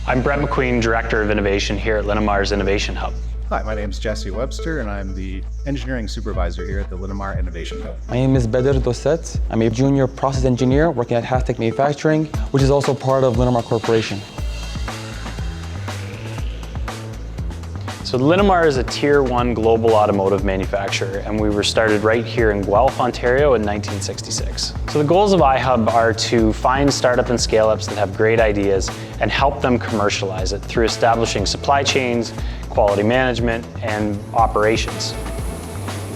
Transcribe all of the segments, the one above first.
I'm Brett McQueen, Director of Innovation here at Linamar's Innovation Hub. Hi, my name is Jesse Webster, and I'm the Engineering Supervisor here at the Linamar Innovation Hub. My name is Bedr Dosset. I'm a Junior Process Engineer working at Hastech Manufacturing, which is also part of Linamar Corporation. So Linamar is a Tier 1 global automotive manufacturer, and we were started right here in Guelph, Ontario in 1966. So the goals of iHub are to find startup and scale-ups that have great ideas and help them commercialize it through establishing supply chains, quality management, and operations.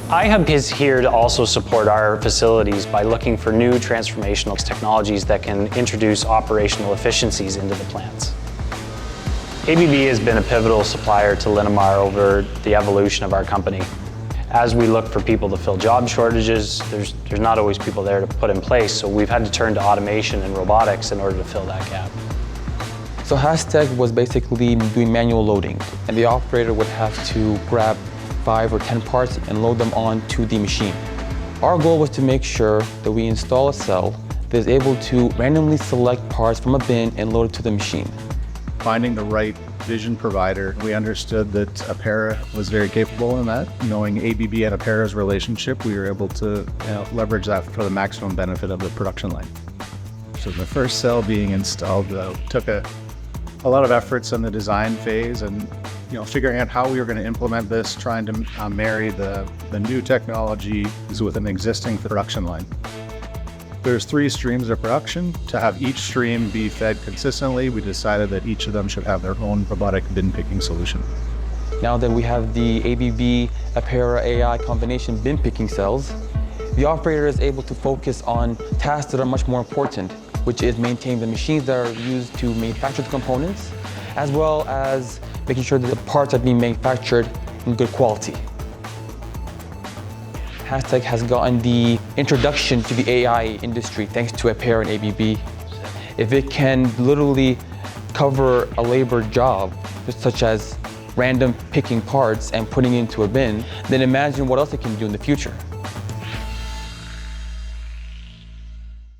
iHub is here to also support our facilities by looking for new transformational technologies that can introduce operational efficiencies into the plants. ABB has been a pivotal supplier to Linamar over the evolution of our company. As we look for people to fill job shortages, there's not always people there to put in place, so we've had to turn to automation and robotics in order to fill that gap. So Hastech was basically doing manual loading, and the operator would have to grab 5 or 10 parts and load them onto the machine. Our goal was to make sure that we install a cell that is able to randomly select parts from a bin and load it to the machine. Finding the right vision provider, we understood that Apera was very capable in that. Knowing ABB and Apera's relationship, we were able to leverage that for the maximum benefit of the production line. So the first cell being installed took a lot of efforts in the design phase and figuring out how we were going to implement this, trying to marry the new technology with an existing production line. There's 3 streams of production. To have each stream be fed consistently, we decided that each of them should have their own robotic bin picking solution. Now that we have the ABB Apera AI combination bin picking cells, the operator is able to focus on tasks that are much more important, which is maintaining the machines that are used to manufacture the components, as well as making sure that the parts are being manufactured in good quality. Hastech has gotten the introduction to the AI industry thanks to Apera and ABB. If it can literally cover a labor job, such as random picking parts and putting into a bin, then imagine what else it can do in the future.